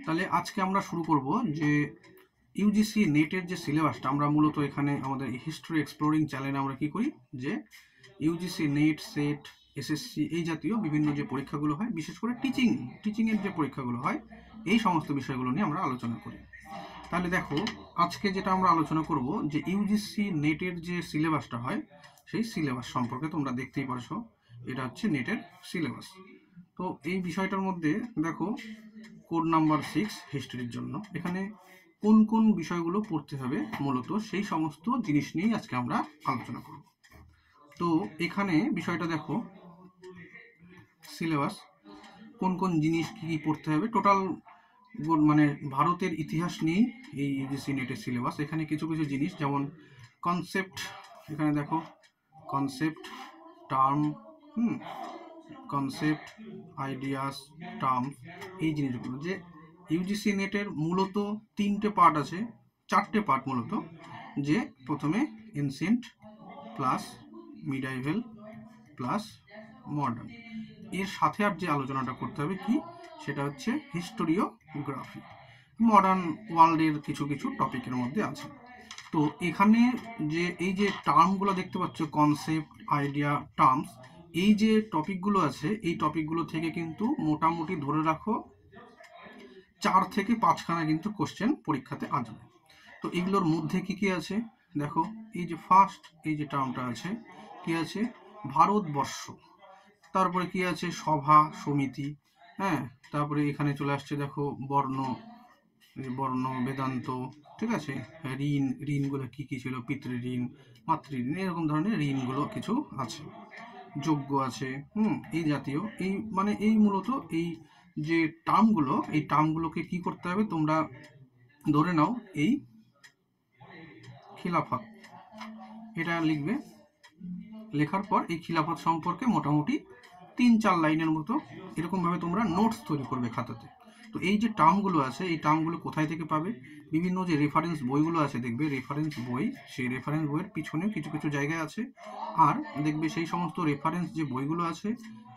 তাহলে আজকে আমরা শুরু করব যে ইউজিসি নেটের যে সিলেবাসটা আমরা মূলত এখানে আমাদের হিস্ট্রি এক্সপ্লোরিং চ্যানেলে আমরা কি করি যে ইউজিসি নেট সেট এসএসসি এই জাতীয় বিভিন্ন যে পরীক্ষাগুলো হয়, বিশেষ করে টিচিংয়ের যে পরীক্ষাগুলো হয়, এই সমস্ত বিষয়গুলো নিয়ে আমরা আলোচনা করি। তাহলে দেখো, আজকে যেটা আমরা আলোচনা করব যে ইউজিসি নেটের যে সিলেবাসটা হয় সেই সিলেবাস সম্পর্কে তোমরা দেখতেই পারছো, এটা হচ্ছে নেটের সিলেবাস। তো এই বিষয়টার মধ্যে দেখো, কোড নাম্বার 6 হিস্ট্রির জন্য এখানে কোন কোন বিষয়গুলো পড়তে হবে মূলত সেই সমস্ত জিনিস নিয়েই আজকে আমরা আলোচনা করব। তো এখানে বিষয়টা দেখো, সিলেবাস কোন কোন জিনিস কি কি পড়তে হবে, টোটাল মানে ভারতের ইতিহাস নিয়েই এই ইউজিসি নেটের সিলেবাস। এখানে কিছু কিছু জিনিস যেমন কনসেপ্ট, এখানে দেখো concept, term, concept, ideas, term, এই জিনিসগুলো যে ইউজিসি নেটের মূলত 3টে পার্ট আছে, 4টে পার্ট মূলত, যে প্রথমে এনসিয়েন্ট প্লাস মিডাইভেল প্লাস মডার্ন, এর সাথে আর যে আলোচনাটা করতে হবে কি সেটা হচ্ছে হিস্টোরিওগ্রাফি, মডার্ন ওয়ার্ল্ডের কিছু কিছু টপিকের মধ্যে আছে। তো এখানে যে এই যে টার্মগুলো দেখতে পাচ্ছ, কনসেপ্ট, আইডিয়া, টার্মস, এই যে টপিকগুলো আছে, এই টপিকগুলো থেকে কিন্তু মোটামুটি ধরে রাখো 4 থেকে 5খানা কিন্তু কোশ্চেন পরীক্ষাতে আসবে। তো এগুলোর মধ্যে কি কি আছে দেখো, এই যে ফার্স্ট এই যে টার্মটা আছে, কি আছে ভারতবর্ষ, তারপরে কি আছে সভা সমিতি, হ্যাঁ, তারপরে এখানে চলে আসছে দেখো বর্ণ, বর্ণ বেদান্ত, ঠিক আছে, ঋণগুলো কি কি ছিল, পিতৃঋণ, মাতৃঋণ, এরকম ধরনের ঋণগুলো কিছু আছে, যোগ্য আছে, এই জাতীয়, এই মানে এই মূলত এই যে টার্মগুলো, এই টার্মগুলোকে কি করতে হবে তোমরা ধরে নাও, এই খিলাফত এটা লিখবে, লেখার পর এই খিলাফত সম্পর্কে মোটামুটি 3-4 লাইনের মতো এরকমভাবে তোমরা নোটস তৈরি করবে খাতাতে। তো এই যে টার্মগুলো আছে, এই টার্মগুলো কোথায় থেকে পাবে, বিভিন্ন যে রেফারেন্স বইগুলো আছে দেখবে, রেফারেন্স বই, সেই রেফারেন্স বইয়ের পিছনে কিছু কিছু জায়গায় আছে, আর দেখবে সেই সমস্ত রেফারেন্স যে বইগুলো আছে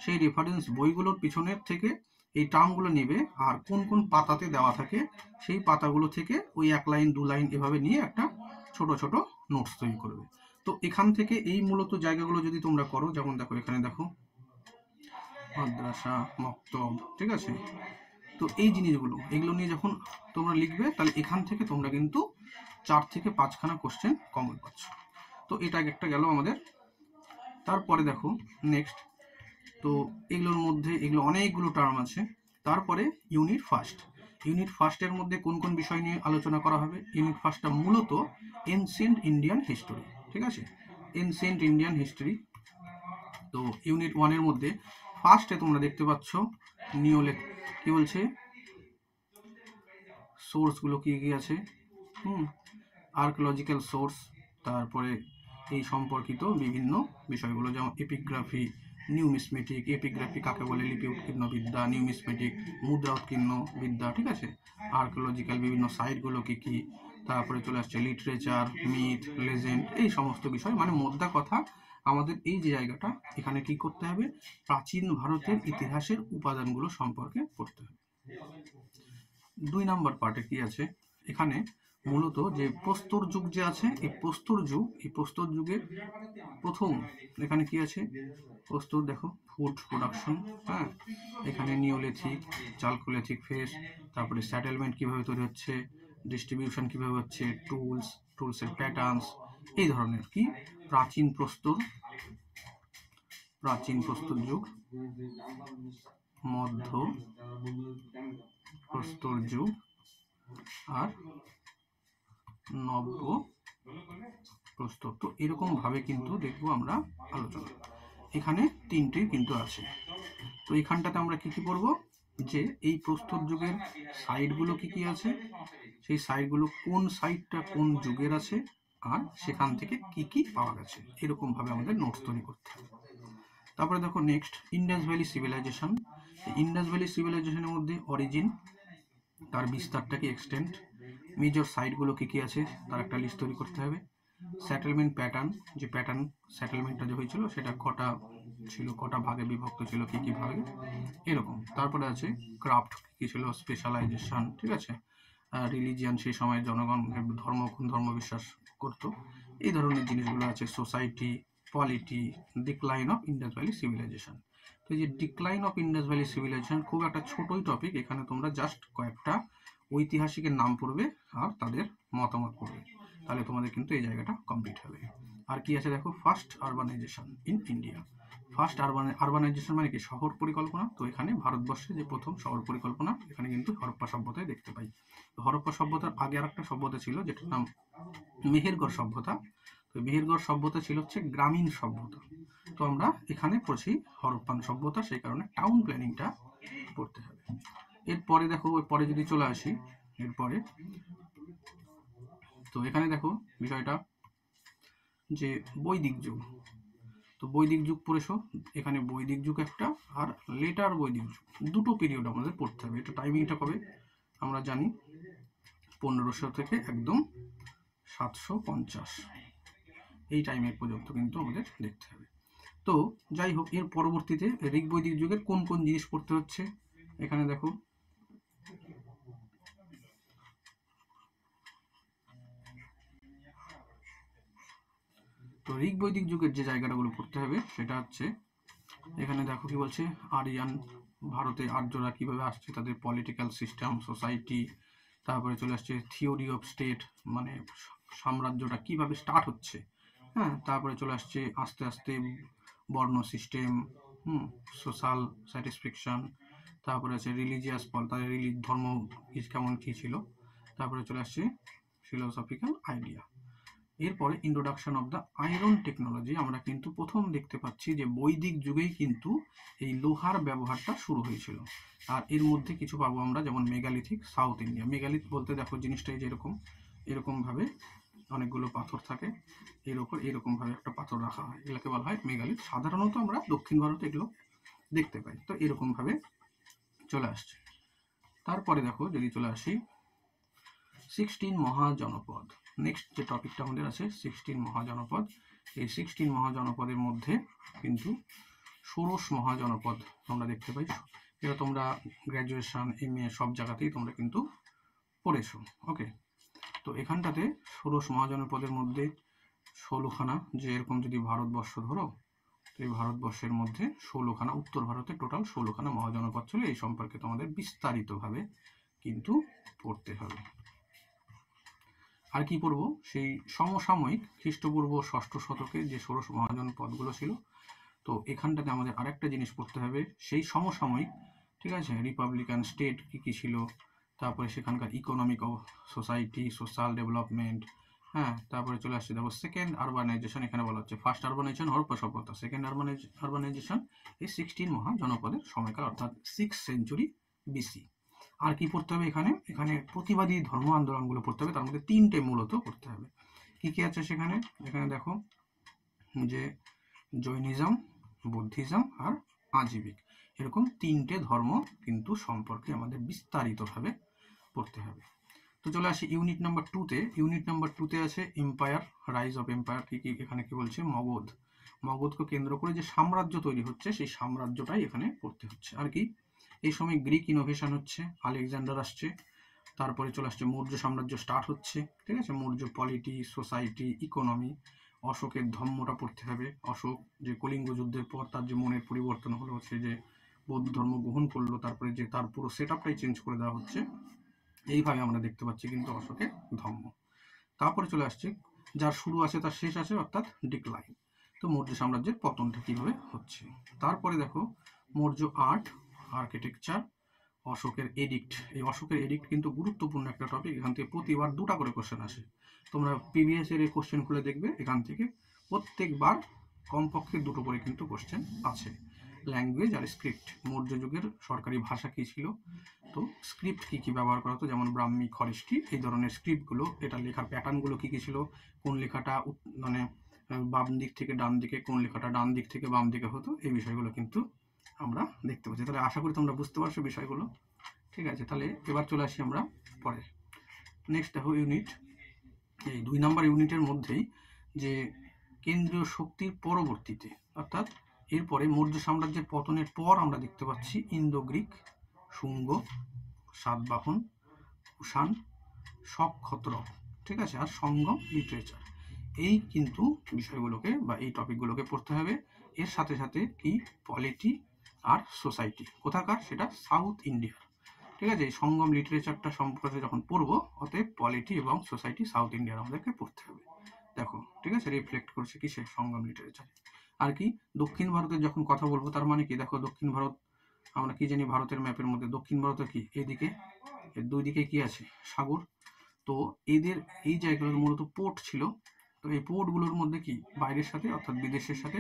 সেই রেফারেন্স বইগুলোর পিছনের থেকে এই টার্মগুলো নেবে, আর কোন কোন পাতাতে দেওয়া থাকে সেই পাতাগুলো থেকে ওই 1 লাইন 2 লাইন এভাবে নিয়ে একটা ছোট ছোট নোটস তৈরি করবে। তো এখান থেকে এই মূলত জায়গাগুলো যদি তোমরা করো, যেমন দেখো এখানে দেখো মাদ্রাসা, মক্তব, ঠিক আছে, তো এই জিনিসগুলো এগুলো নিয়ে যখন তোমরা লিখবে, তাহলে এখান থেকে তোমরা কিন্তু 4 থেকে 5খানা কোশ্চেন কমন পাচ্ছ। তো এটা একটা গেল আমাদের। তারপরে দেখো নেক্সট, তো এগুলোর মধ্যে এগুলো অনেকগুলো টার্ম আছে। তারপরে ইউনিট ফার্স্টের মধ্যে কোন কোন বিষয় নিয়ে আলোচনা করা হবে, ইউনিট ফার্স্টটা মূলত এনসিয়েন্ট ইন্ডিয়ান হিস্টোরি, ঠিক আছে, এনসিয়েন্ট ইন্ডিয়ান হিস্টোরি। তো ইউনিট 1-এর মধ্যে ফার্স্টে তোমরা দেখতে পাচ্ছ কি বলছে, সোর্সগুলো কি কি আছে, আর্কিওলজিক্যাল সোর্স, তারপরে এই সম্পর্কিত বিভিন্ন বিষয়গুলো, যেমন এপিগ্রাফি, নিউমিসমেটিক, এপিগ্রাফি কাকে বলে, লিপি উৎকীর্ণ বিদ্যা, নিউমিসমেটিক মুদ্রা উৎকীর্ণ বিদ্যা, ঠিক আছে, আর্কিওলজিক্যাল বিভিন্ন সাইটগুলো কি কি, তারপরে চলে আসছে লিটারেচার, মিথ, লেজেন্ড, এই সমস্ত বিষয়, মানে মোদ্দা কথা আমাদের এই যে জায়গাটা এখানে কি করতে হবে, প্রাচীন ভারতের ইতিহাসের উপাদানগুলো সম্পর্কে পড়তে হবে। 2 নম্বর পার্টে কি আছে, এখানে মূলত যে প্রস্তর যুগ যে আছে, এই প্রস্তর যুগের প্রথম এখানে কি আছে, প্রস্তর দেখো ফুড প্রোডাকশন, হ্যাঁ, এখানে নিওলিথিক, চালকোলিথিক ফেস, তারপরে সেটেলমেন্ট কিভাবে তৈরি হচ্ছে, ডিস্ট্রিবিউশন কিভাবে হচ্ছে, টুলসের প্যাটার্নস, এই ধরনের কি প্রাচীন প্রস্তর যুগ, মধ্য প্রস্তর যুগ, আর নব্য প্রস্তর। তো এরকম ভাবে কিন্তু দেখবো আমরা আলোচনা, এখানে 3টে কিন্তু আছে। তো এখানটাতে আমরা কি কি পড়বো, যে এই প্রস্তর যুগের সাইটগুলো কি কি আছে, সেই সাইটগুলো কোন সাইটটা কোন যুগের আছে, আর সেখান থেকে কি কি পাওয়া গেছে, এরকম ভাবে আমাদের নোটস তৈরি করতে হবে। তারপরে দেখো next Indus valley civilization. Indus valley সিভিলাইজেশনের মধ্যে অরিজিন, তার বিস্তারটা কি, এক্সটেন্ট, মেজর সাইটগুলো কি কি আছে তার একটা লিস্ট তৈরি করতে হবে, সেটেলমেন্ট প্যাটার্ন, যে প্যাটার্ন সেটেলমেন্টটা যে হয়েছিল সেটা কটা ছিল, কটা ভাগে বিভক্ত ছিল, কি কি ভাগে, এরকম। তারপরে আছে ক্রাফট, কি ছিল, স্পেশালাইজেশন, ঠিক আছে, রিলিজিয়ান, সেই সময় জনগণ কোন ধর্ম বিশ্বাস করতো, এই ধরনের জিনিসগুলো আছে। Society, polity, decline of Indus valley civilisation. তো এই যে decline of Indus valley civilisation খুব একটা ছোটই টপিক, এখানে তোমরা জাস্ট কয়েকটা ঐতিহাসিকের নাম পড়বে আর তাদের মতামত পড়বে, তাহলে তোমাদের কিন্তু এই জায়গাটা কমপ্লিট হবে। আর কি আছে দেখো, first urbanisation in India. First urbanisation মানে কি, শহর পরিকল্পনা। তো এখানে ভারতবর্ষে যে প্রথম শহর পরিকল্পনা, এখানে কিন্তু হরপ্পা সভ্যতায় দেখতে পাই। হরপ্পা সভ্যতার আগে আর একটা সভ্যতা ছিল যেটার নাম মেহেরগড় সভ্যতা। তো মেহেরগড় সভ্যতা ছিল হচ্ছে গ্রামীণ সভ্যতা। তো আমরা এখানে পড়ছি হরপ্পান সভ্যতা, সেই কারণে টাউন প্ল্যানিংটা পড়তে হবে। এরপরে দেখো, এরপরে যদি চলে আসি, এরপরে তো এখানে দেখো বিষয়টা যে বৈদিক যুগ। তো বৈদিক যুগ পড়েছো, এখানে বৈদিক যুগ একটা আর লেটার বৈদিক যুগ, দুটো পিরিয়ড আমাদের পড়তে হবে। এটা টাইমিংটা কবে আমরা জানি, 1500 থেকে একদম 750, এই টাইমের পর্যন্ত কিন্তু আমাদের দেখতে হবে। তো যাই হোক, এর পরবর্তীতে ঋগ বৈদিক যুগের কোন কোন জিনিস পড়তে হচ্ছে, এখানে দেখো তো ঋগ বৈদিক যুগের যে জায়গাটাগুলো পড়তে হবে সেটা হচ্ছে, এখানে দেখো কি বলছে, আরিয়ান, ভারতে আর্যরা কিভাবে আসছে, তাদের পলিটিক্যাল সিস্টেম, সোসাইটি, তারপরে চলে আসছে থিওরি অফ স্টেট, মানে সাম্রাজ্যটা কিভাবে স্টার্ট হচ্ছে, হ্যাঁ, তারপরে চলে আসছে আস্তে আস্তে বর্ণ সিস্টেম, সোশ্যাল স্যাটিসফ্যাকশন, তারপরে আছে রিলিজিয়াস তাদের ধর্ম কেমন কী ছিল, তারপরে চলে আসছে ফিলোসফিক্যাল আইডিয়া। এরপরে introduction of the iron technology, আমরা কিন্তু প্রথম দেখতে পাচ্ছি যে বৈদিক যুগেই কিন্তু এই লোহার ব্যবহারটা শুরু হয়েছিল। আর এর মধ্যে কিছু পাবো আমরা, যেমন মেগালিথিক, সাউথ ইন্ডিয়া। মেগালিথ বলতে দেখো জিনিসটাই যে এরকমভাবে অনেকগুলো পাথর থাকে, এর ওপর এরকমভাবে একটা পাথর রাখা হয়, এগুলোকে বলা হয় মেগালিথ। সাধারণত আমরা দক্ষিণ ভারতে এগুলো দেখতে পাই। তো এরকমভাবে চলে আসছে। তারপরে দেখো যদি চলে আসি 16 মহাজনপদ, নেক্সট যে টপিকটা আমাদের আছে 16 মহাজনপদ। এই 16 মহাজনপদের মধ্যে কিন্তু ষোড়শ মহাজনপদ আমরা দেখতে পাই। এটা তোমরা গ্র্যাজুয়েশন, MA সব জায়গাতেই তোমরা কিন্তু পড়েছো, ওকে। তো এখানটাতে ষোড়শ মহাজনপদের মধ্যে 16খানা, যে এরকম যদি ভারতবর্ষ ধরো, তো এই ভারতবর্ষের মধ্যে 16খানা, উত্তর ভারতে টোটাল 16খানা মহাজনপদ ছিল। এই সম্পর্কে তোমাদের বিস্তারিতভাবে কিন্তু পড়তে হবে। আর কি পড়বো, সেই সমসাময়িক খ্রিস্টপূর্ব 6ষ্ঠ শতকে যে ষোড়শ মহাজনপদগুলো ছিল, তো এখানটাতে আমাদের আরেকটা জিনিস পড়তে হবে, সেই সমসাময়িক, ঠিক আছে, রিপাবলিকান স্টেট কী কী ছিল, তারপরে সেখানকার ইকোনমিক সোসাইটি, সোশ্যাল ডেভেলপমেন্ট, হ্যাঁ, তারপরে চলে আসছে দেখো সেকেন্ড আরবানাইজেশন। এখানে বলা হচ্ছে ফার্স্ট আরবানাইজেশন হরপ্পা সভ্যতা, সেকেন্ড আরবানাইজেশন এই 16 মহাজনপদের সময়কাল, অর্থাৎ 6th সেঞ্চুরি BC। আর কি পড়তে হবে এখানে, এখানে প্রতিবাদী ধর্ম আন্দোলনগুলো পড়তে হবে, তার মধ্যে 3টে মূলত পড়তে হবে। কি কি আছে সেখানে, এখানে দেখো যে জৈনিজম, বুদ্ধিজম আর আজীবিক, এরকম 3টে ধর্ম কিন্তু সম্পর্কে আমাদের বিস্তারিতভাবে পড়তে হবে। তো চলে আসি ইউনিট নাম্বার 2-তে। ইউনিট নাম্বার 2-তে আছে এম্পায়ার, রাইজ অফ এম্পায়ার। কি কি এখানে কি বলছে, মগধকে কেন্দ্র করে যে সাম্রাজ্য তৈরি হচ্ছে, সেই সাম্রাজ্যটাই এখানে পড়তে হচ্ছে। আর কি, এই সময় গ্রিক ইনোভেশন হচ্ছে, আলেকজান্ডার আসছে, তারপরে চলে আসছে মৌর্য সাম্রাজ্য স্টার্ট হচ্ছে, ঠিক আছে, মৌর্য পলিটি, সোসাইটি, ইকোনমি। অশোকের ধর্মটা পড়তে হবে, অশোক যে কলিঙ্গ যুদ্ধের পর তার যে মনের পরিবর্তন হলো, সে যে বৌদ্ধ ধর্ম গ্রহণ করলো, তারপরে যে তার পুরো সেট আপটাই চেঞ্জ করে দেওয়া হচ্ছে, এইভাবে আমরা দেখতে পাচ্ছি কিন্তু অশোকের ধর্ম। তারপরে চলে আসছে যার শুরু আছে তার শেষ আছে, অর্থাৎ ডিক্লাইন। তো মৌর্য সাম্রাজ্যের পতনটা কিভাবে হচ্ছে। তারপরে দেখো মৌর্য আর্ট, আর্কিটেকচার, অশোকের এডিক্ট। এই অশোকের এডিক্ট কিন্তু গুরুত্বপূর্ণ একটা টপিক, এখান থেকে প্রতিবার 2টা করে কোশ্চেন আসে। তোমরা প্রিভিয়াস এর এই কোশ্চেন খুলে দেখবে, এখান থেকে প্রত্যেকবার কমপক্ষে 2টো করে কিন্তু কোশ্চেন আছে। ল্যাঙ্গুয়েজ আর স্ক্রিপ্ট, মৌর্য যুগের সরকারি ভাষা কী ছিল, তো স্ক্রিপ্ট কী কী ব্যবহার করা হতো, যেমন ব্রাহ্মী, খরিষ্টি, এই ধরনের স্ক্রিপ্টগুলো, এটা লেখার প্যাটার্নগুলো কী কী ছিল, কোন লেখাটা মানে বাম দিক থেকে ডান দিকে, কোন লেখাটা ডান দিক থেকে বাম দিকে হতো, এই বিষয়গুলো কিন্তু আমরা দেখতে পাচ্ছি। তাহলে আশা করি তোমরা বুঝতে পারছো বিষয়গুলো, ঠিক আছে। তাহলে এবার চলে আসি আমরা পরে। নেক্সট দেখো ইউনিট, এই 2 নম্বর ইউনিটের মধ্যেই যে কেন্দ্রীয় শক্তির পরবর্তীতে, অর্থাৎ এরপরে মৌর্য সাম্রাজ্যের পতনের পর আমরা দেখতে পাচ্ছি ইন্দো গ্রিক, শুঙ্গ, সাতবাহন, কুষাণ, শকক্ষত্র, ঠিক আছে, আর সঙ্গম লিটারেচার। এই কিন্তু বিষয়গুলোকে বা এই টপিকগুলোকে পড়তে হবে। এর সাথে সাথে কি পলিটি আর সোসাইটি কোথাকার, সেটা সাউথ ইন্ডিয়ার, ঠিক আছে। এই সঙ্গম লিটারেচারটা সম্পর্কে যখন পড়বো, অতএব পলিটি এবং সোসাইটি সাউথ ইন্ডিয়ার আমাদেরকে পড়তে হবে। দেখো, ঠিক আছে, রিফ্লেক্ট করছে কিসের, সঙ্গম লিটারেচার। আর কি দক্ষিণ ভারতের যখন কথা বলবো, তার মানে কি, দেখো দক্ষিণ ভারত আমরা কি জানি, ভারতের ম্যাপের মধ্যে দক্ষিণ ভারতের কি, এদিকে এর দুই দিকে কি আছে, সাগর। তো এদের এই জায়গাগুলোর মূলত পোর্ট ছিল। তো এই পোর্টগুলোর মধ্যে কি বাইরের সাথে অর্থাৎ বিদেশের সাথে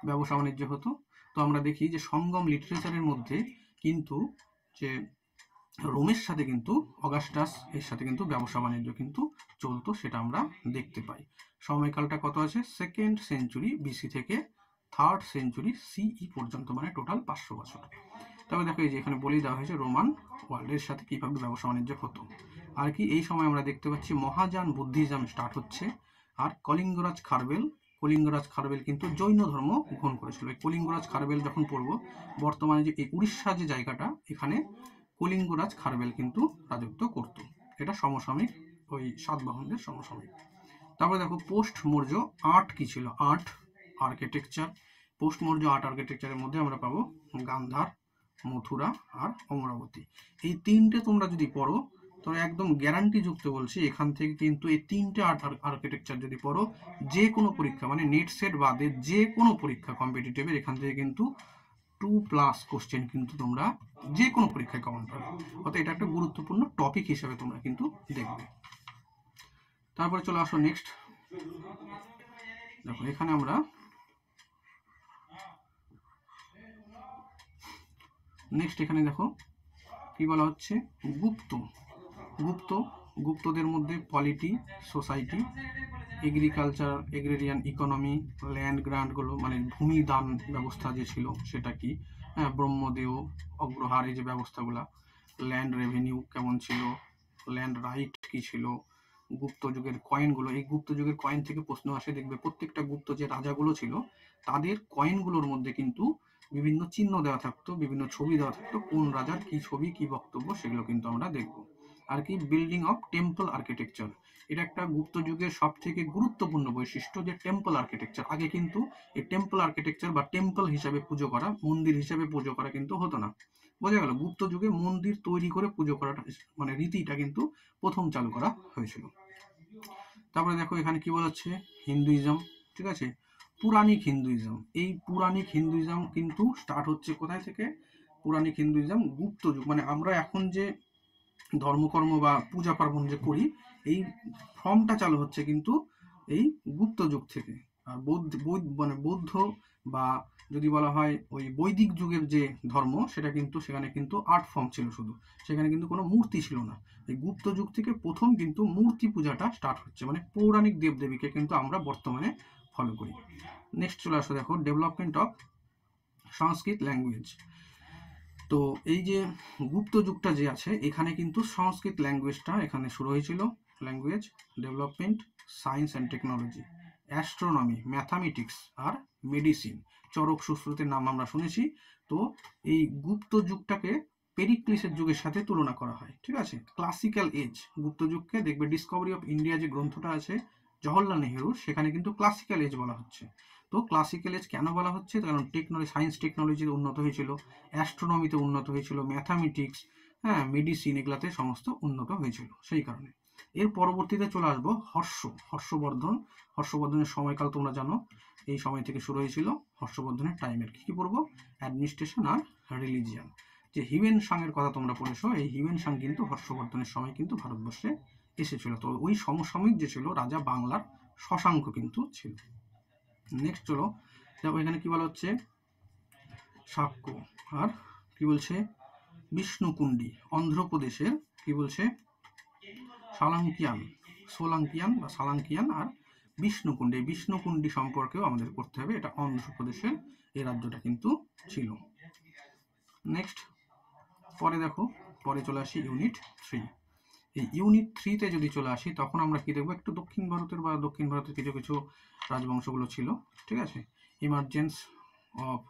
ব্যবসা বাণিজ্য হতো। তো আমরা দেখি যে সঙ্গম লিটারেচারের মধ্যে কিন্তু যে রোমের সাথে কিন্তু অগাস্টাস এর সাথে কিন্তু ব্যবসা বাণিজ্য কিন্তু চলতো, সেটা আমরা দেখতে পাই। সময়কালটা কত আছে, 2nd সেঞ্চুরি বিসি থেকে 3rd সেঞ্চুরি সিই পর্যন্ত, মানে টোটাল 500 বছর। তবে দেখো এই যে এখানে বলেই দেওয়া হয়েছে রোমান ওয়ার্ল্ডের সাথে কিভাবে ব্যবসা বাণিজ্য হতো। আর কি এই সময় আমরা দেখতে পাচ্ছি মহাযান বুদ্ধিজম স্টার্ট হচ্ছে। আর কলিঙ্গরাজ খারবেল কিন্তু জৈন ধর্ম গ্রহণ করেছিল। এই কলিঙ্গরাজ খারবেল যখন পড়ব, বর্তমানে যে এই উড়িষ্যা যে জায়গাটা, এখানে কলিঙ্গরাজ খারবেল কিন্তু রাজত্ব করত। এটা সমসাময়িক, ওই সাতবাহনদের সমসাময়িক। তারপরে দেখো পোস্ট মৌর্য আর্ট কি ছিল, art architecture. Post Maurya art আর্কিটেকচারের মধ্যে আমরা পাবো গান্ধার, মথুরা আর অমরাবতী। এই তিনটে তোমরা যদি পড়ো, তোমরা একদম গ্যারান্টি যুক্ত বলছি, এখান থেকে কিন্তু এই তিনটে আর্ট আর্কিটেকচার যদি পড়ো, যে কোনো পরীক্ষা মানে নেট সেট বাদে যে কোনো পরীক্ষা কম্পিটিটিভের, এখান থেকে কিন্তু 2+ কোশ্চেন কিন্তু তোমরা যে কোনো পরীক্ষায় কমন পাবে। অর্থাৎ এটা একটা গুরুত্বপূর্ণ টপিক হিসেবে তোমরা কিন্তু দেখবে। তারপরে চলে আসো নেক্সট। দেখো এখানে আমরা নেক্সট এখানে দেখো কি বলা হচ্ছে, গুপ্তদের মধ্যে polity, society, agriculture, agrarian economy, land গ্রান্টগুলো মানে ভূমি দান ব্যবস্থা যে ছিল সেটা কি, হ্যাঁ, ব্রহ্মদেয়, অগ্রহার, এই যে ব্যবস্থাগুলা, ল্যান্ড রেভিনিউ কেমন ছিল, ল্যান্ড রাইট কি ছিল, গুপ্ত যুগের কয়েনগুলো, এই গুপ্ত যুগের কয়েন থেকে প্রশ্ন আসে, দেখবে প্রত্যেকটা গুপ্ত যে রাজাগুলো ছিল তাদের কয়েনগুলোর মধ্যে কিন্তু বিভিন্ন চিহ্ন দেওয়া থাকতো, বিভিন্ন ছবি দেওয়া থাকতো, কোন রাজার কি ছবি কি বক্তব্য সেগুলো কিন্তু আমরা দেখব। আর কি বিল্ডিং অফ টেম্পল আর্কিটেকচার, এটা একটা গুপ্ত যুগের সব থেকে গুরুত্বপূর্ণ বৈশিষ্ট্য যে টেম্পল আর্কিটেকচার। আগে কিন্তু এই টেম্পল আর্কিটেকচার বা টেম্পল হিসাবে পুজো করা, মন্দির হিসাবে পুজো করা কিন্তু হতো না। বোঝা গেল, গুপ্ত যুগে মন্দির তৈরি করে পুজো করাটা মানে রীতিটা কিন্তু প্রথম চালু করা হয়েছিল। তারপরে দেখো এখানে কি বলা হচ্ছে, হিন্দুইজম, ঠিক আছে, পুরাণিক হিন্দুইজম। এই পুরাণিক হিন্দুইজম কিন্তু স্টার্ট হচ্ছে কোথায় থেকে, পুরাণিক হিন্দুইজম গুপ্ত যুগ, মানে আমরা এখন যে ধর্মকর্ম বা পূজা পার্বণ যে করি, এই ফর্মটা চালু হচ্ছে কিন্তু এই গুপ্ত যুগ থেকে। আর বৌদ্ধ বা যদি বলা হয় ওই বৈদিক যুগের যে ধর্ম, সেটা কিন্তু সেখানে কিন্তু আর্ট ফর্ম ছিল শুধু, সেখানে কিন্তু কোনো মূর্তি ছিল না। এই গুপ্ত যুগ থেকে প্রথম কিন্তু মূর্তি পূজাটা স্টার্ট হচ্ছে, মানে পৌরাণিক দেবদেবীকে কিন্তু আমরা বর্তমানে ফলো করি। নেক্সট চলে আসো, দেখো ডেভেলপমেন্ট অফ সংস্কৃত ল্যাঙ্গুয়েজ। তো এই যে গুপ্ত যুগটা যে আছে, এখানে কিন্তু সংস্কৃত ল্যাঙ্গুয়েজটা এখানে শুরু হয়েছিল। Language development, science and technology, astronomy, mathematics আর মেডিসিন, চরক সুশ্রুতের নাম আমরা শুনেছি। তো এই গুপ্ত যুগটাকে পেরিক্লিসের যুগের সাথে তুলনা করা হয়, ঠিক আছে। ক্লাসিক্যাল এজ, গুপ্ত যুগকে দেখবে ডিসকভারি অফ ইন্ডিয়া যে গ্রন্থটা আছে জওহরলাল নেহরুর, সেখানে কিন্তু ক্লাসিক্যাল এজ বলা হচ্ছে। তো ক্লাসিক্যাল এজ কেন বলা হচ্ছে, কারণ সায়েন্স টেকনোলজিতে উন্নত হয়েছিল, অ্যাস্ট্রোনমিতে উন্নত হয়েছিল, ম্যাথামেটিক্স, হ্যাঁ, মেডিসিন, এগুলাতে সমস্ত উন্নত হয়েছিল, সেই কারণে। এর পরবর্তীতে চলে আসবো হর্ষবর্ধনের সময়কাল তোমরা জানো, এই সময় থেকে শুরু হয়েছিল হর্ষবর্ধনের টাইমের কি পড়বো, অ্যাডমিনিস্ট্রেশন আর রিলিজিয়ান। যে হিউয়েন সাংয়ের কথা তোমরা পড়েছো, এই হিউয়েন সাং কিন্তু হর্ষবর্ধনের সময় কিন্তু ভারতবর্ষে এসেছিল। তো ওই সমসাময়িক যে ছিল রাজা বাংলার শশাঙ্ক কিন্তু ছিল। নেক্সট চলো, দেখো এখানে কি বলা হচ্ছে, সাক্য আর কি বলছে, বিষ্ণুকুণ্ডি, অন্ধ্রপ্রদেশের কি বলছে, সালাঙ্কিয়ান আর বিষ্ণুকুণ্ডি সম্পর্কেও আমাদের করতে হবে, এটা অন্ধ্রপ্রদেশের এই রাজ্যটা কিন্তু ছিল। নেক্সট পরে দেখো, পরে চলে আসি ইউনিট 3। এই ইউনিট 3-তে যদি চলে আসি, তখন আমরা কি দেখবো, একটু দক্ষিণ ভারতের কিছু কিছু রাজবংশগুলো ছিল, ঠিক আছে। Emergence of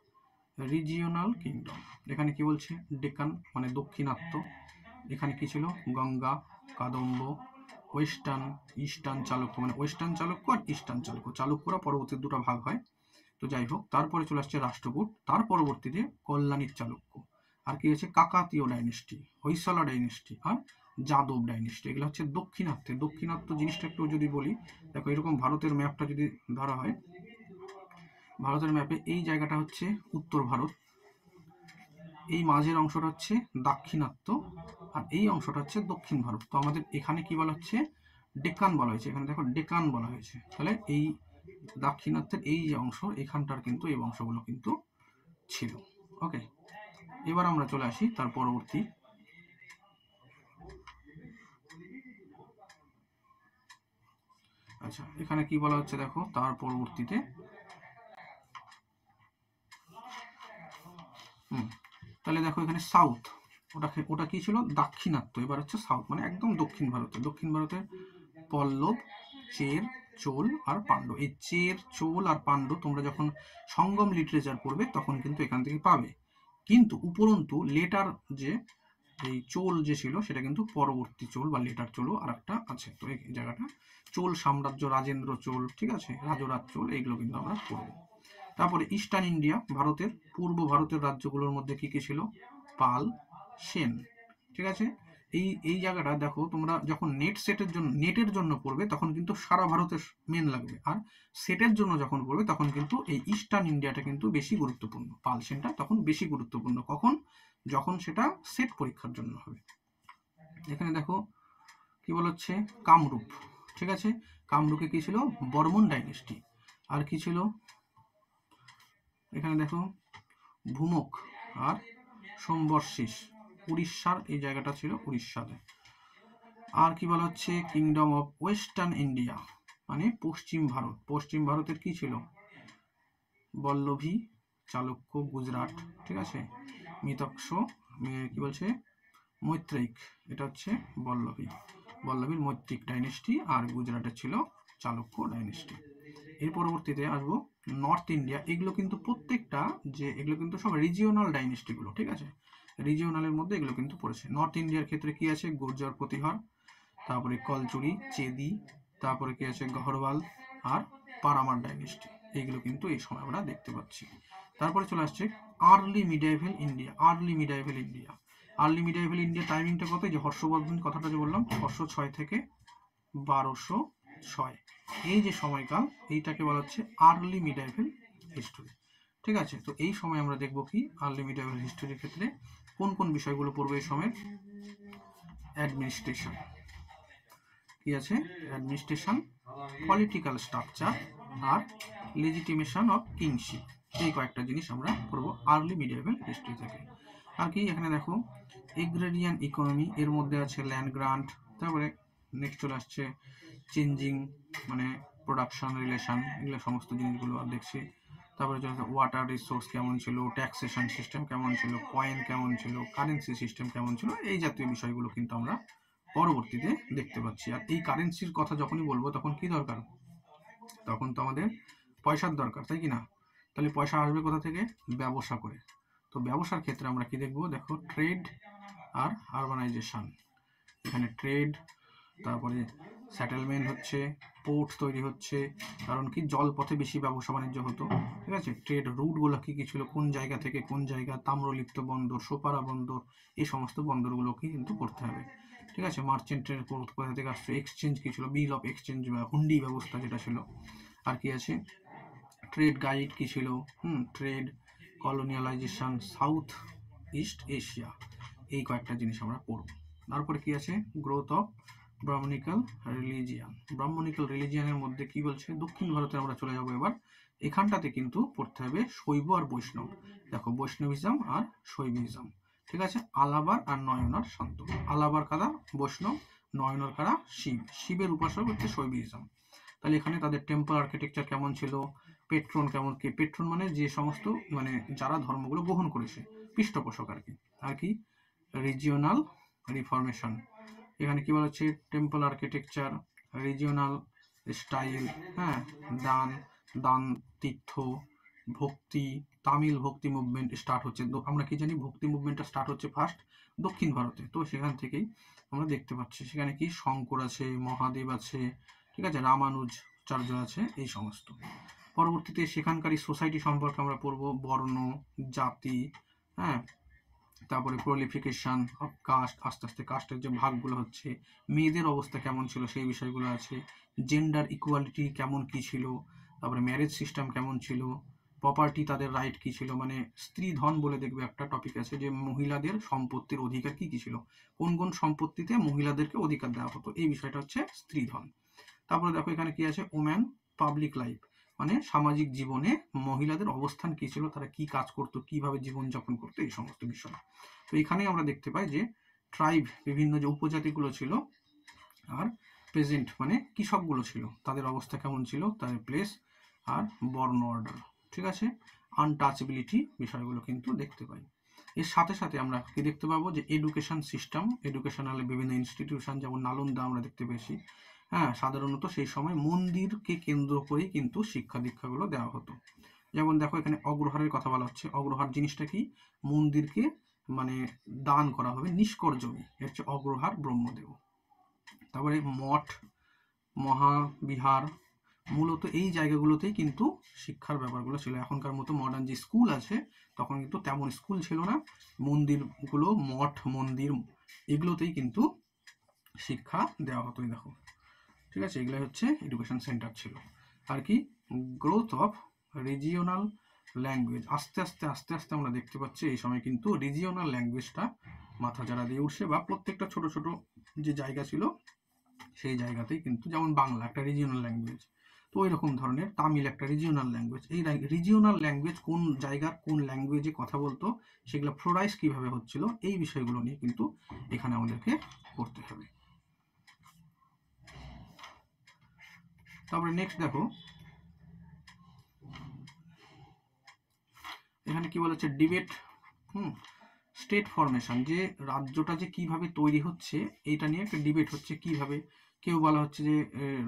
regional kingdom. এখানে কি বলছে, ডেকান মানে দক্ষিণাত্য, এখানে কি ছিল, গঙ্গা, কাদম্ব, ওয়েস্টার্ন, ইস্টার্ন চালুক্য, মানে ওয়েস্টার্ন চালুক্য আর ইস্টার্ন চালুক্য, চালুক্যরা পরবর্তী দুটো ভাগ হয়। তো যাই হোক, তারপরে চলে আসছে রাষ্ট্রকূট, তার পরবর্তীতে কল্যাণীর চালুক্য, আর কি আছে কাকাতীয় ডাইনেস্টি, হৈসলা ডাইনেস্টি আর যাদব ডাইনেস্টি। এগুলো হচ্ছে দক্ষিণাত্যে। দক্ষিণাত্য জিনিসটা একটু যদি বলি, দেখো এরকম ভারতের ম্যাপটা যদি ধরা হয়, ভারতের ম্যাপে এই জায়গাটা হচ্ছে উত্তর ভারত, এই মাঝের অংশটা হচ্ছে দাক্ষিণাত্য, আর এই অংশটা হচ্ছে দক্ষিণ ভারত। তো আমাদের এখানে কি বলা হচ্ছে, ডেকান বলা হয়েছে, এখানে দেখো ডেকান বলা হয়েছে। তাহলে এই দাক্ষিণাত্যের এই যে অংশ, এখানটার কিন্তু এই অংশগুলো কিন্তু ছিল। ওকে, এবার আমরা চলে আসি তার পরবর্তী। আচ্ছা, এখানে কি বলা হচ্ছে দেখো, তার পরবর্তীতে তাহলে দেখো এখানে সাউথ, ওটা কি ছিল, দাক্ষিণাত্য, এবার হচ্ছে সাউথ মানে একদম দক্ষিণ ভারতে। দক্ষিণ ভারতের পল্লব, চের, চোল আর পাণ্ড্য। এই চের, চোল আর পাণ্ড্য তোমরা যখন সঙ্গম লিটারেচার পড়বে তখন কিন্তু এখান থেকে পাবে, কিন্তু উপরন্তু লেটার যে এই চোল যে ছিল সেটা কিন্তু পরবর্তী চোল বা লেটার চোলও আর একটা আছে। তো এই জায়গাটা চোল সাম্রাজ্য, রাজেন্দ্র চোল, ঠিক আছে, রাজরাজ চোল, এইগুলো কিন্তু আমরা পড়বো। তারপরে ইস্টার্ন ইন্ডিয়া, ভারতের পূর্ব ভারতের রাজ্যগুলোর মধ্যে কি কি ছিল, পাল, সেন, ঠিক আছে। এই জায়গাটা দেখো, তোমরা যখন নেটের জন্য পড়বে তখন কিন্তু সারা ভারতের মেন লাগবে, আর সেটের জন্য যখন পড়বে তখন কিন্তু এই ইস্টার্ন ইন্ডিয়াটা কিন্তু বেশি গুরুত্বপূর্ণ, পাল সেনটা তখন বেশি গুরুত্বপূর্ণ। কখন, যখন সেটা সেট পরীক্ষার জন্য হবে। এখানে দেখো কি বলা হচ্ছে, কামরূপ, ঠিক আছে, কামরূপে কি ছিল, বর্মন ডাইনেস্টি। আর কি ছিল, এখানে দেখো ভূমক আর সোমবর্ষিস, উড়িষ্যার এই জায়গাটা ছিল উড়িষ্যাতে। আর কি বলা হচ্ছে, কিংডম অফ ওয়েস্টার্ন ইন্ডিয়া মানে পশ্চিম ভারত। পশ্চিম ভারতের কি ছিল, বল্লভী, চালুক্য, গুজরাট, ঠিক আছে, মিতক্ষ, কি বলছে, মৈত্রিক, এটা হচ্ছে বল্লভীর মৈত্রিক ডাইনেস্টি, আর গুজরাটের ছিল চালুক্য ডাইনেস্টি। এর পরবর্তীতে আসবো নর্থ ইন্ডিয়া। এগুলো কিন্তু প্রত্যেকটা যে এগুলো কিন্তু সব রিজিওনাল ডাইনেস্টিগুলো, ঠিক আছে, রিজিওনালের মধ্যে এগুলো কিন্তু পড়েছে। নর্থ ইন্ডিয়ার ক্ষেত্রে কি আছে, গুর্জর, প্রতিহার, তারপরে কলচুরি, চেদি, তারপরে কি আছে গহরওয়াল আর পারামার ডাইনেস্টি। এইগুলো কিন্তু এই সময় আমরা দেখতে পাচ্ছি। তারপরে চলে আসছে আর্লি মিডাইভেল ইন্ডিয়া। আর্লি মিডাইভেল ইন্ডিয়া টাইমিংটা কত, যে হর্ষবর্ধন কথাটা যে বললাম, 606 থেকে 1206, এই যে সময়কাল, এইটাকে বলা হচ্ছে আর্লি মিডাইভেল হিস্টোরি, ঠিক আছে। তো এই সময় আমরা দেখব কি, আর্লি মিডাইভেল হিস্টোরির ক্ষেত্রে কোন কোন বিষয়গুলো পড়বে এই সময়ের, অ্যাডমিনিস্ট্রেশন, কি আছে, অ্যাডমিনিস্ট্রেশন, পলিটিক্যাল স্ট্রাকচার আর লেজিটিমেশন অফ কিংশিপ। এই কয়েকটা জিনিস আমরা পড়বো আর্লি মিডিয়েভেল হিস্ট্রি থেকে। আর কি এখানে দেখো এগ্রেরিয়ান ইকোনমি, এর মধ্যে আছে ল্যান্ড গ্রান্ট, তারপরে নেক্সট চলে আসছে চেঞ্জিং মানে প্রোডাকশন রিলেশন, এগুলো সমস্ত জিনিসগুলো আর দেখছি। তারপরে চলে আসছে ওয়াটার রিসোর্স কেমন ছিল, ট্যাক্সেশন সিস্টেম কেমন ছিল, কয়েন কেমন ছিল, কারেন্সি সিস্টেম কেমন ছিল, এই জাতীয় বিষয়গুলো কিন্তু আমরা পরবর্তীতে দেখতে পাচ্ছি। আর এই কারেন্সির কথা যখনই বলবো তখন কি দরকার, তখন তো আমাদের পয়সার দরকার, তাই কি না। তাহলে পয়সা আসবে কোথা থেকে, ব্যবসা করে। তো ব্যবসার ক্ষেত্রে আমরা কি দেখবো, দেখো ট্রেড আর আরবানাইজেশন। এখানে ট্রেড, তারপরে সেটেলমেন্ট হচ্ছে, পোর্ট তৈরি হচ্ছে, কারণ কি জলপথে বেশি ব্যবসা বাণিজ্য হতো, ঠিক আছে। ট্রেড রুটগুলো কি কি ছিল, কোন জায়গা থেকে কোন জায়গা, তাম্রলিপ্ত বন্দর, সোপারা বন্দর, এই সমস্ত বন্দরগুলোকে কিন্তু করতে হবে, ঠিক আছে। মার্চেন্টের কোথা থেকে আসছে, এক্সচেঞ্জ কি ছিল, বিল অফ এক্সচেঞ্জ বা হুন্ডি ব্যবস্থা যেটা ছিল। আর কি আছে, ট্রেড গাইড কি ছিল, ট্রেড, কলোনিয়ালাইজেশন, সাউথ ইস্ট এশিয়া, এই কয়েকটা জিনিস আমরা পড়ব। তারপরে কি আছে, গ্রোথ অফ ব্রাহ্মণিক্যাল রিলিজিয়ানের মধ্যে কি বলছে, দক্ষিণ ভারতে আমরা চলে যাব এবার। এখানটাতে কিন্তু পড়তে হবে শৈব আর বৈষ্ণব। দেখো বৈষ্ণবিজম আর শৈবিজম, ঠিক আছে। আলাবার আর নয়নার শান্ত, আলাবার কারা বৈষ্ণব, নয়নার কারা শিবের উপাসক হচ্ছে শৈবিজম। তাহলে এখানে তাদের টেম্পল আর্কিটেকচার কেমন ছিল, পেট্রন কেমন, কি পেট্রন মানে যে সমস্ত মানে যারা ধর্মগুলো গ্রহণ করেছে, পৃষ্ঠপোষক আর কি। আর কি রিজিওনাল রিফরমেশন, এখানে কি বলা হচ্ছে, টেম্পল আর্কিটেকচার, রিজিওনাল স্টাইল, হ্যাঁ, দান তীর্থ, ভক্তি, তামিল ভক্তি মুভমেন্ট স্টার্ট হচ্ছে। আমরা কি জানি ভক্তি মুভমেন্টটা স্টার্ট হচ্ছে ফার্স্ট দক্ষিণ ভারতে, তো সেখান থেকেই আমরা দেখতে পাচ্ছি সেখানে কি শঙ্কর আছে, মহাদেব আছে, ঠিক আছে, রামানুজাচার্য আছে, এই সমস্ত। পরবর্তীতে সেখানকারই সোসাইটি সম্পর্কে আমরা পড়বো, বর্ণ, জাতি, হ্যাঁ, তারপরে প্রলিফিকেশন অফ কাস্ট, আস্তে আস্তে কাস্টের যে ভাগগুলো হচ্ছে, মেয়েদের অবস্থা কেমন ছিল সেই বিষয়গুলো আছে, জেন্ডার ইকুয়ালিটি কেমন কি ছিল, তারপরে ম্যারেজ সিস্টেম কেমন ছিল, প্রপার্টি তাদের রাইট কি ছিল, মানে স্ত্রী ধন বলে দেখবে একটা টপিক আছে যে মহিলাদের সম্পত্তির অধিকার কি কি ছিল, কোন কোন সম্পত্তিতে মহিলাদেরকে অধিকার দেওয়া হতো, এই বিষয়টা হচ্ছে স্ত্রী ধন। তারপরে দেখো এখানে কি আছে, ওম্যান পাবলিক লাইফ, মানে সামাজিক জীবনে মহিলাদের অবস্থান কি ছিল, তারা কি কাজ করতো, কিভাবে জীবনযাপন করতো, এই সমস্ত বিষয়। তো এখানে আমরা দেখতে পাই যে ট্রাইব, বিভিন্ন যে উপজাতিগুলো ছিল, আর প্রেজেন্ট মানে কৃষকগুলো ছিল, তাদের অবস্থা কেমন ছিল, তাদের প্লেস, আর বর্ণ অর্ডার, ঠিক আছে, আনটাচেবিলিটি বিষয়গুলো কিন্তু দেখতে পাই। এর সাথে সাথে আমরা কি দেখতে পাবো যে এডুকেশন সিস্টেম, এডুকেশনাল বিভিন্ন ইনস্টিটিউশন, যেমন নালন্দা আমরা দেখতে পেয়েছি, হ্যাঁ, সাধারণত সেই সময় মন্দিরকে কেন্দ্র করেই কিন্তু শিক্ষা দীক্ষাগুলো দেওয়া হতো। যেমন দেখো এখানে অগ্রহারের কথা বলা হচ্ছে, অগ্রহার জিনিসটা কি, মন্দিরকে মানে দান করা হবে, নিষ্কর জমি, এর হচ্ছে অগ্রহার ব্রহ্মদেব। তারপরে মঠ, মহাবিহার, মূলত এই জায়গাগুলোতেই কিন্তু শিক্ষার ব্যাপারগুলো ছিল। এখনকার মতো মডার্ন যে স্কুল আছে তখন কিন্তু তেমন স্কুল ছিল না, মন্দিরগুলো, মঠ মন্দির, এগুলোতেই কিন্তু শিক্ষা দেওয়া হতো। দেখো, ঠিক আছে, এগুলো হচ্ছে এডুকেশন সেন্টার ছিল। আর কি, গ্রোথ অফ রিজিওনাল ল্যাঙ্গুয়েজ, আস্তে আস্তে আস্তে আস্তে আমরা দেখতে পাচ্ছি এই সময় কিন্তু রিজিওনাল ল্যাঙ্গুয়েজটা মাথা চাড়া দিয়ে উঠছে, বা প্রত্যেকটা ছোট ছোট যে জায়গা ছিল সেই জায়গাতেই কিন্তু, যেমন বাংলা একটা রিজিওনাল ল্যাঙ্গুয়েজ, তো ওই রকম ধরনের তামিল একটা রিজিওনাল ল্যাঙ্গুয়েজ। এই রিজিওনাল ল্যাঙ্গুয়েজ কোন জায়গার কোন ল্যাঙ্গুয়েজে কথা বলতো, সেগুলো ফ্লোরাইজ কিভাবে হচ্ছিল, এই বিষয়গুলো নিয়ে কিন্তু এখানে আমাদেরকে পড়তে হবে। তারপরে নেক্সট দেখো এখানে কি বলেছে, ডিবেট, স্টেট ফরমেশন, যে রাজ্যটা যে কিভাবে তৈরি হচ্ছে এইটা নিয়ে একটা ডিবেট হচ্ছে, কিভাবে, কেউ বলা হচ্ছে যে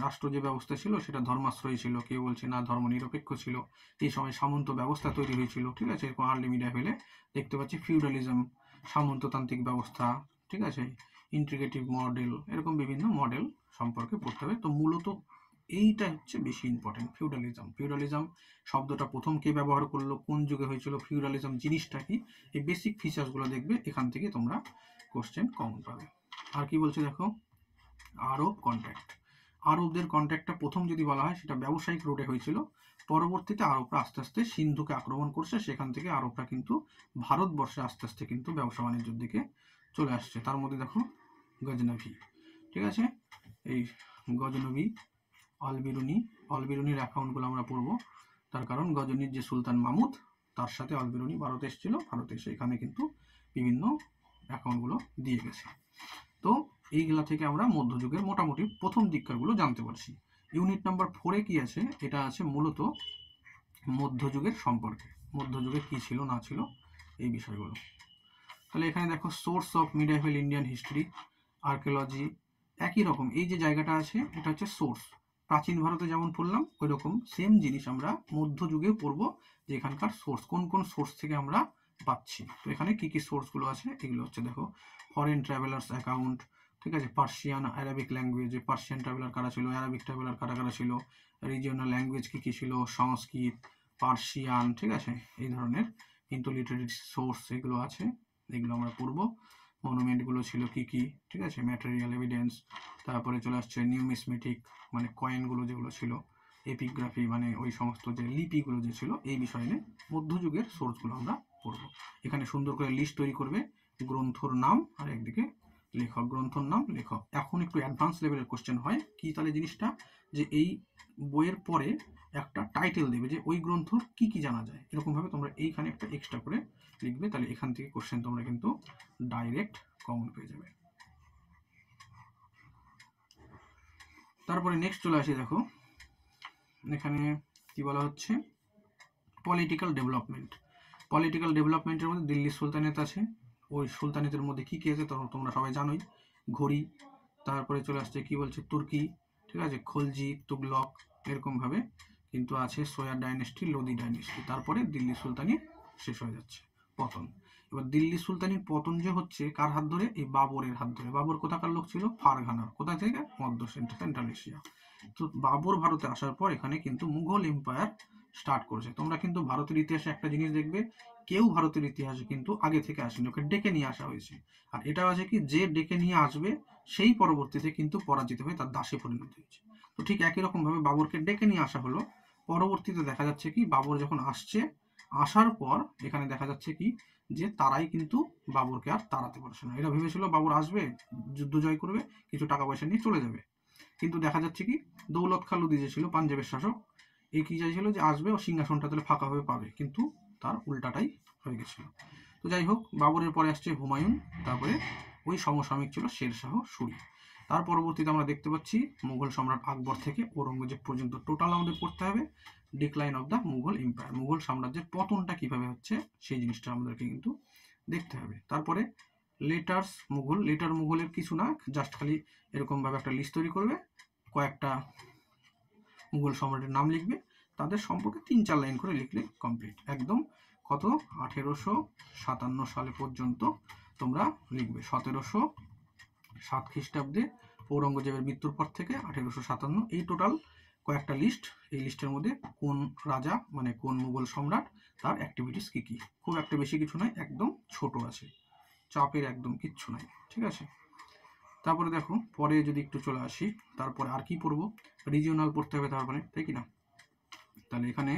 রাষ্ট্র যে ব্যবস্থা ছিল সেটা ধর্মাশ্রয়ী ছিল, কেউ বলছে না ধর্ম নিরপেক্ষ ছিল, এই সময় সামন্ত ব্যবস্থা তৈরি হয়েছিল, ঠিক আছে, এরকম আর্লি মিডিয়া ফেলে দেখতে পাচ্ছি ফিউডালিজম, সামন্ততান্ত্রিক ব্যবস্থা, ঠিক আছে, ইন্টিগ্রেটিভ মডেল, এরকম বিভিন্ন মডেল সম্পর্কে পড়তে হবে। তো মূলত এইটা হচ্ছে বেশি ইম্পর্টেন্ট, ফিউডালিজম। ফিউডালিজম শব্দটা প্রথম কে ব্যবহার করলো, কোন যুগে হয়েছিল, ফিউডালিজম জিনিসটা কি, এই বেসিক ফিচার্সগুলো দেখবে, এখান থেকে তোমরা কোশ্চেন কমন পাবে। আর কি বলছে দেখো, আরব কন্ট্যাক্ট, আরবদের কন্ট্যাক্টটা প্রথম যদি বলা হয় সেটা ব্যবসায়িক রোডে হয়েছিল, পরবর্তীতে আরবরা আস্তে আস্তে সিন্ধুকে আক্রমণ করছে, সেখান থেকে আরবরা কিন্তু ভারতবর্ষে আস্তে আস্তে কিন্তু ব্যবসা বাণিজ্যের দিকে চলে আসছে। তার মধ্যে দেখো গজনভি, ঠিক আছে, এই গজনভি, অলবিরুনির অ্যাকাউন্টগুলো আমরা পড়বো, তার কারণ গজনির যে সুলতান মাহমুদ তার সাথে অলবিরুনি ভারতে এসেছিল, ভারতে এসে এখানে কিন্তু বিভিন্ন অ্যাকাউন্টগুলো দিয়ে গেছে। তো এইগুলা থেকে আমরা মধ্যযুগের মোটামুটি প্রথম দিককারগুলো জানতে পারছি। ইউনিট নাম্বার 4-এ কি আছে, এটা আছে মূলত মধ্যযুগের সম্পর্কে, মধ্যযুগে কি ছিল না ছিল এই বিষয়গুলো। তাহলে এখানে দেখো source of medieval Indian history, archaeology, একই রকম এই যে জায়গাটা আছে এটা হচ্ছে সোর্স, প্রাচীন ভারতে যেমন পড়লাম ওই রকম সেম জিনিস আমরা মধ্যযুগেও পড়বো, যে এখানকার সোর্স কোন কোন সোর্স থেকে আমরা পাচ্ছি। তো এখানে কি কি সোর্সগুলো আছে এগুলো হচ্ছে দেখো, ফরেন ট্রাভেলার্স অ্যাকাউন্ট, ঠিক আছে, পার্সিয়ান অ্যারাবিক ল্যাঙ্গুয়েজে, পার্সিয়ান ট্রাভেলার কারা ছিল, অ্যারাবিক ট্রাভেলার কারা কারা ছিল, রিজিওনাল ল্যাঙ্গুয়েজ কি কি ছিল, সংস্কৃত, পার্সিয়ান, ঠিক আছে, এই ধরনের কিন্তু লিটারেরি সোর্স এগুলো আছে, এগুলো আমরা পড়বো। মনুমেন্টগুলো ছিল কি কি, ঠিক আছে, ম্যাটেরিয়াল এভিডেন্স, তারপরে চলে আসছে নিউমিসমেটিক মানে কয়েনগুলো যেগুলো ছিল, এপিগ্রাফি মানে ওই সমস্ত যে লিপিগুলো যে ছিল, এই বিষয়ে নিয়ে মধ্যযুগের সোর্সগুলো আমরা পড়বো। এখানে সুন্দর করে লিস্ট তৈরি করবে, গ্রন্থর নাম আর একদিকে লেখক, গ্রন্থর নাম লেখক। এখন একটু অ্যাডভান্স লেভেলের কোশ্চেন হয় কি তাহলে জিনিসটা, যে এই বইয়ের পরে একটা টাইটেল দেবে যে ওই গ্রন্থর কি কি জানা যায়, এরকমভাবে তোমরা এইখানে একটা এক্সট্রা করে লিখবে, তাহলে এখান থেকে কোশ্চেন তোমরা কিন্তু ডাইরেক্ট কমন পেয়ে যাবে। তারপরে নেক্সট চলে আসি, দেখো এখানে কি বলা হচ্ছে, পলিটিক্যাল ডেভেলপমেন্ট। পলিটিক্যাল ডেভেলপমেন্টের মধ্যে দিল্লি সুলতানেত আছে, ওই সুলতানেতের মধ্যে কি কি আছে তোমরা সবাই জানোই, ঘড়ি, তারপরে চলে আসছে কি বলছে তুর্কি, ঠিক আছে, খলজি, তুগলক, এরকমভাবে কিন্তু আছে সোয়া ডাইনেস্টি, লোদি ডাইনেস্টি, তারপরে দিল্লি সুলতানি শেষ হয়ে যাচ্ছে, পতন। এবার দিল্লি সুলতানির পতন যে হচ্ছে কার হাত ধরে? এই বাবরের হাত ধরে। বাবর কোথাকার লোক ছিল? ফারঘানার। কোথা থেকে? মধ্য সেন্ট্রাল এশিয়া। তো বাবর ভারতে আসার পর এখানে কিন্তু মুঘল এম্পায়ার স্টার্ট করেছে। তোমরা কিন্তু ভারতের ইতিহাসে একটা জিনিস দেখবে, কেউ ভারতের ইতিহাসে কিন্তু আগে থেকে আসেনি, ওকে ডেকে নিয়ে আসা হয়েছে। আর এটা আছে কি, যে ডেকে নিয়ে আসবে সেই পরবর্তীতে কিন্তু পরাজিত হয়ে তার দাসে পরিণত হয়েছে। তো ঠিক একই রকম ভাবে বাবরকে ডেকে নিয়ে আসা হলো। পরবর্তীতে দেখা যাচ্ছে কি, বাবর যখন আসছে, আসার পর এখানে দেখা যাচ্ছে কি যে তারাই কিন্তু বাবরকে আর তাড়াতে পারছে না। এরা ভেবেছিল বাবর আসবে, যুদ্ধ জয় করবে, কিছু টাকা পয়সা নিয়ে চলে যাবে। কিন্তু দেখা যাচ্ছে কি, দৌলত খাঁ লোদি যে ছিল পাঞ্জাবের শাসক, এই কি চাইছিল যে আসবে ও সিংহাসনটা তাহলে ফাঁকাভাবে পাবে, কিন্তু তার উল্টাটাই হয়ে গেছিল। তো যাই হোক, বাবরের পরে আসছে হুমায়ুন, তারপরে ওই সমসাময়িক ছিল শেরশাহ সুরি। তার পরবর্তীতে আমরা দেখতে পাচ্ছি মুঘল সম্রাট আকবর থেকে ঔরঙ্গজেব পর্যন্ত টোটাল আমাদের পড়তে হবে decline of the Mughal empire, Mughal সাম্রাজ্যের পতনটা কিভাবে হচ্ছে সেই জিনিসটা আমাদেরকে কিন্তু দেখতে হবে। তারপরে লেটার্স মুঘল, লেটার মুঘলের কিছু না, জাস্ট খালি এরকম ভাবে একটা লিস্ট তৈরি করবে, কয়েকটা মুঘল সম্রাটের নাম লিখবে, তাদের সম্পর্কে 3-4 লাইন করে লিখলে কমপ্লিট। একদম কত? 1857 সালে পর্যন্ত তোমরা লিখবে। 1707 খ্রিস্টাব্দে ঔরঙ্গজেবের মৃত্যুর পর থেকে 1857, এই টোটাল কয়েকটা লিস্ট। এই লিস্টের মধ্যে কোন রাজা মানে কোন মুঘল সম্রাট, তার অ্যাক্টিভিটিস কি কি, খুব একটা বেশি কিছু নয়, একদম ছোট আছে, চাপের একদম কিচ্ছু নাই, ঠিক আছে। তারপরে দেখো, পরে যদি একটু চলে আসি, তারপরে আর কি পড়বো? রিজিওনাল পড়তে হবে তারপরে, তাই কি না? তাহলে এখানে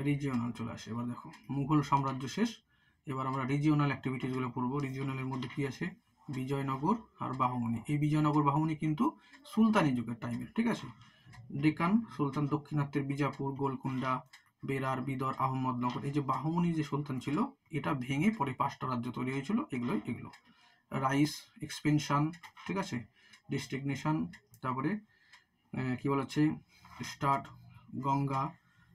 রিজিওনাল চলে আসে। এবার দেখো, মুঘল সাম্রাজ্য শেষ, এবার আমরা রিজিওনাল অ্যাক্টিভিটিসগুলো পড়বো। রিজিওনালের মধ্যে কি আছে? বিজয়নগর আর বাহুমনি। এই বিজয়নগর বাহুমনি কিন্তু সুলতানি যুগের টাইমের, ঠিক আছে। ডেকান সুলতান, দক্ষিণাত্যের বিজাপুর, গোলকুন্ডা, বেরার, বিদর, আহমদনগর, এই যে বাহুমনি যে সুলতান ছিল, এটা ভেঙে পরে 5টা রাজ্য তৈরি হয়েছিল। এগুলো রাইস এক্সপেনশন, ঠিক আছে, ডিস্ট্রিগনেশন, তারপরে কি বলা হচ্ছে স্টার্ট, গঙ্গা,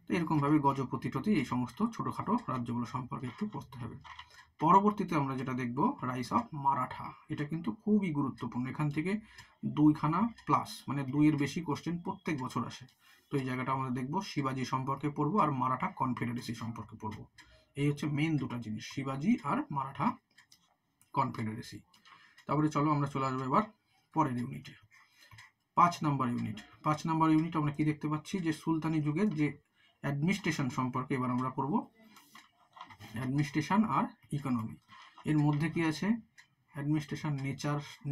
তো এরকমভাবে গজপতি টতি, এই সমস্ত ছোটোখাটো রাজ্যগুলো সম্পর্কে একটু পড়তে হবে। পরবর্তীতে আমরা যেটা দেখব, রাইস অফ মারাঠা। এটা কিন্তু খুবই গুরুত্বপূর্ণ, এখান থেকে 2খানা প্লাস মানে 2-এর বেশি কোশ্চেন প্রত্যেক বছর আসে। তো এই জায়গাটা আমরা দেখব, শিবাজি সম্পর্কে পড়বো আর মারাঠা কনফেডারেসি সম্পর্কে পড়বো। এই হচ্ছে মেন দুটো জিনিস, শিবাজি আর মারাঠা কনফেডারেসি। তারপরে চলো আমরা চলে আসবো এবার পরের ইউনিটে, 5 নাম্বার ইউনিট। 5 নাম্বার ইউনিট আমরা কি দেখতে পাচ্ছি, যে সুলতানি যুগের যে অ্যাডমিনিস্ট্রেশন সম্পর্কে এবার আমরা পড়ব, অ্যাডমিনিস্ট্রেশন আর ইকোনমি। এর মধ্যে কি আছে? অ্যাডমিনিস্ট্রেশন,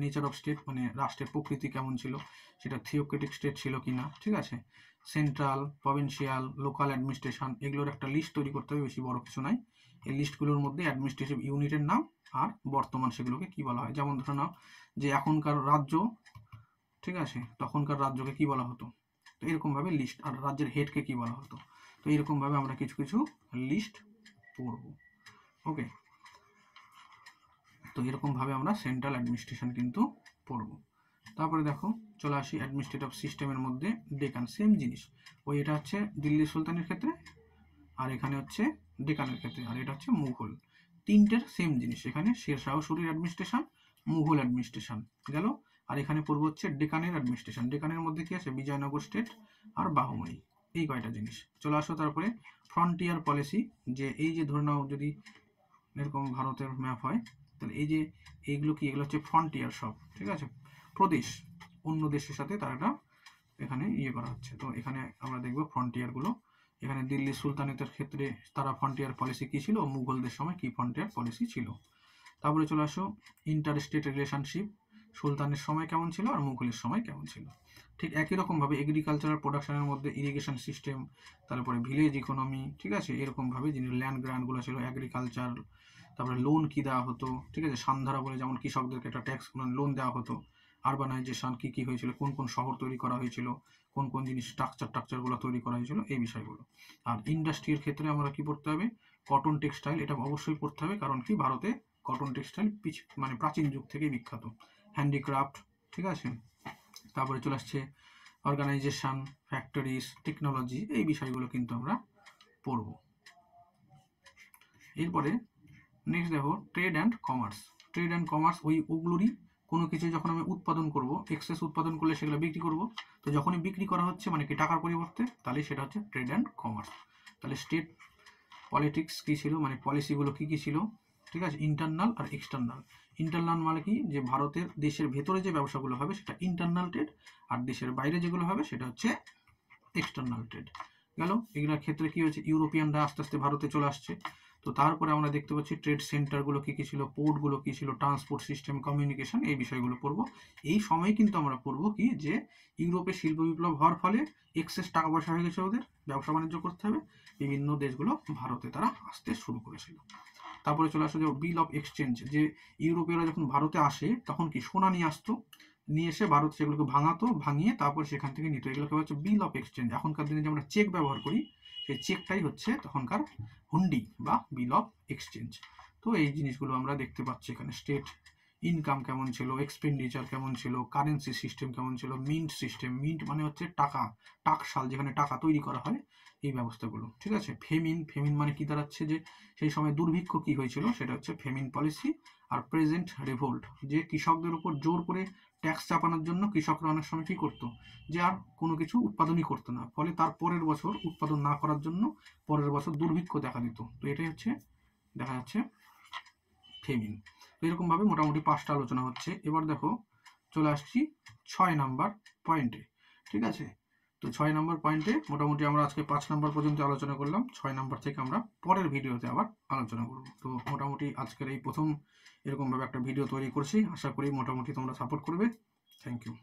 নেচার অফ স্টেট, মানে রাষ্ট্রের প্রকৃতি কেমন ছিল, সেটা থিওক্রেটিক স্টেট ছিল কিনা, ঠিক আছে। সেন্ট্রাল, প্রভিন্সিয়াল, লোকাল অ্যাডমিনিস্ট্রেশন, এগুলোর একটা লিস্ট তৈরি করতে হবে, বেশি বড় কিছু নাই। এই লিস্টগুলোর মধ্যে অ্যাডমিনিস্ট্রেটিভ ইউনিটের নাম আর বর্তমান সেগুলোকে কি বলা হয়। যেমন ধরে নাও যে এখনকার রাজ্য, ঠিক আছে, তখনকার রাজ্যকে কি বলা হতো, তো এরকমভাবে লিস্ট, আর রাজ্যের হেডকে কি বলা হতো, তো এরকমভাবে আমরা কিছু কিছু লিস্ট পড়ব। ওকে, তো এরকমভাবে আমরা সেন্ট্রাল অ্যাডমিনিস্ট্রেশন কিন্তু পড়ব। তারপরে দেখো, চলে আসি অ্যাডমিনিস্ট্রেটিভ সিস্টেমের মধ্যে ডেকান, সেম জিনিস, ওই এটা হচ্ছে দিল্লি সুলতানের ক্ষেত্রে, আর এখানে হচ্ছে ডেকানের ক্ষেত্রে, আর এটা হচ্ছে মুঘল, তিনটের সেম জিনিস। এখানে শেরশাহ সুরির অ্যাডমিনিস্ট্রেশন, মুঘল অ্যাডমিনিস্ট্রেশন গেল, আর এখানে পড়ব হচ্ছে ডেকানের অ্যাডমিনিস্ট্রেশন। ডেকানের মধ্যে কি আছে? বিজয়নগর স্টেট আর বাহুমনি, এই কয়টা জিনিস। চলে আসো তারপরে ফ্রন্টিয়ার পলিসি, যে এই যে ধরে নাও যদি এরকম ভারতের ম্যাপ হয়, তাহলে এই যে এইগুলো কি, এগুলো হচ্ছে ফ্রন্টিয়ার সব, ঠিক আছে, প্রদেশ, অন্য দেশের সাথে তারা এখানে করা হচ্ছে। তো এখানে আমরা দেখব ফ্রন্টিয়ারগুলো। এখানে দিল্লি সুলতানেতের ক্ষেত্রে তারা ফ্রন্টিয়ার পলিসি কী ছিল, মুঘলদের সময় কী ফ্রন্টিয়ার পলিসি ছিল। তারপরে চলে আসো ইন্টার স্টেট রিলেশনশিপ, সুলতানের সময় কেমন ছিল আর মুঘলের সময় কেমন ছিল। ঠিক একই রকমভাবে এগ্রিকালচারাল প্রোডাকশনের মধ্যে ইরিগেশন সিস্টেম, তারপরে ভিলেজ ইকোনমি, ঠিক আছে, এরকমভাবে যিনি ল্যান্ড গ্র্যান্টগুলো ছিল, এগ্রিকালচার, তারপরে লোন কী দেওয়া হতো, ঠিক আছে, সান্ধারা বলে যেমন কৃষকদেরকে একটা ট্যাক্স লোন দেওয়া হতো। আরবানাইজেশন কী কী হয়েছিল, কোন কোন শহর তৈরি করা হয়েছিল, কোন কোন জিনিস স্ট্রাকচারগুলো তৈরি করা হয়েছিল, এই বিষয়গুলো। আর ইন্ডাস্ট্রির ক্ষেত্রে আমরা কি পড়তে হবে? কটন টেক্সটাইল, এটা অবশ্যই পড়তে হবে, কারণ কি ভারতে কটন টেক্সটাইল মানে প্রাচীন যুগ থেকেই বিখ্যাত। হ্যান্ডিক্রাফট, ঠিক আছে। তারপরে চলে আসছে অর্গানাইজেশন, ফ্যাক্টরিজ, টেকনোলজি, এই বিষয়গুলো কিন্তু আমরা পড়ব। এরপরে নেক্সট দেখো trade and commerce. Trade and commerce ওগুলোরই কোনো কিছু যখন আমি উৎপাদন করব, এক্সেস উৎপাদন করলে সেগুলো বিক্রি করব, তো যখনই বিক্রি করা হচ্ছে মানে কি টাকার পরিবর্তে, তাহলে সেটা হচ্ছে ট্রেড অ্যান্ড কমার্স। তাহলে স্টেট পলিটিক্স কী ছিল, মানে পলিসিগুলো কী কী ছিল, ঠিক আছে, ইন্টারনাল আর এক্সটার্নাল। ইন্টারনাল মানে কি, যে ভারতের দেশের ভেতরে যে ব্যবসাগুলো হবে সেটা ইন্টারনাল ট্রেড, আর দেশের বাইরে যেগুলো হবে সেটা হচ্ছে এক্সটার্নাল ট্রেড। গেল, এগুলোর ক্ষেত্রে কি হয়েছে, ইউরোপিয়ানরা আস্তে আস্তে ভারতে চলে আসছে। তো তারপরে আমরা দেখতে পাচ্ছি ট্রেড সেন্টারগুলো কী কী ছিল, পোর্টগুলো কী ছিল, ট্রান্সপোর্ট সিস্টেম, কমিউনিকেশন, এই বিষয়গুলো পড়বো। এই সময় কিন্তু আমরা পড়বো কি, যে ইউরোপে শিল্প বিপ্লব হওয়ার ফলে এক্সেস টাকা পয়সা হয়ে গেছে, ওদের ব্যবসা বাণিজ্য করতে হবে, বিভিন্ন দেশগুলো ভারতে তারা আসতে শুরু করেছিল। তারপরে চলে আসে যে বিল অফ এক্সচেঞ্জ, যে ইউরোপীয়রা যখন ভারতে আসে তখন কি সোনা নিয়ে আসতো, নিয়ে এসে ভারত সেগুলোকে ভাঙাতো, ভাঙিয়ে তারপর সেখান থেকে নিত, এগুলোকে হচ্ছে বিল অফ এক্সচেঞ্জ। এখনকার দিনে যে আমরা চেক ব্যবহার করি, সেই চেকটাই হচ্ছে তখনকার হুন্ডি বা বিল অফ এক্সচেঞ্জ। তো এই জিনিসগুলো আমরা দেখতে পাচ্ছি এখানে। স্টেট ইনকাম কেমন ছিল, এক্সপেন্ডিচার কেমন ছিল, কারেন্সি সিস্টেম কেমন ছিল, মিন্ট সিস্টেম, মিন্ট মানে হচ্ছে টাকা, টাকশাল যেখানে টাকা তৈরি করা হয়, এই ব্যবস্থাগুলো, ঠিক আছে। ফেমিন, ফেমিন মানে কি দাঁড়াচ্ছে, যে সেই সময় দুর্ভিক্ষ কি হয়েছিল সেটা হচ্ছে ফেমিন পলিসি। আর প্রেজেন্ট রিভোল্ট, যে কৃষকদের উপর জোর করে ট্যাক্স চাপানোর জন্য কৃষকরা অনেক সময় কী করতো, যে আর কোনো কিছু উৎপাদনই করতো না, ফলে তার পরের বছর উৎপাদন না করার জন্য পরের বছর দুর্ভিক্ষ দেখা দিত। তো এটাই হচ্ছে দেখা যাচ্ছে ফেমিন। এরকমভাবে মোটামুটি 5টা আলোচনা হচ্ছে। এবার দেখো চলে আসছি 6 নাম্বার পয়েন্টে, ঠিক আছে। তো 6 নাম্বার পয়েন্টে মোটামুটি আমরা আজকে 5 নাম্বার পর্যন্ত আলোচনা করলাম, 6 নাম্বার থেকে আমরা পরের ভিডিওতে আবার আলোচনা করব। তো মোটামুটি আজকের এই প্রথম এরকমভাবে একটা ভিডিও তৈরি করছি, আশা করি মোটামুটি তোমরা সাপোর্ট করবে। Thank you.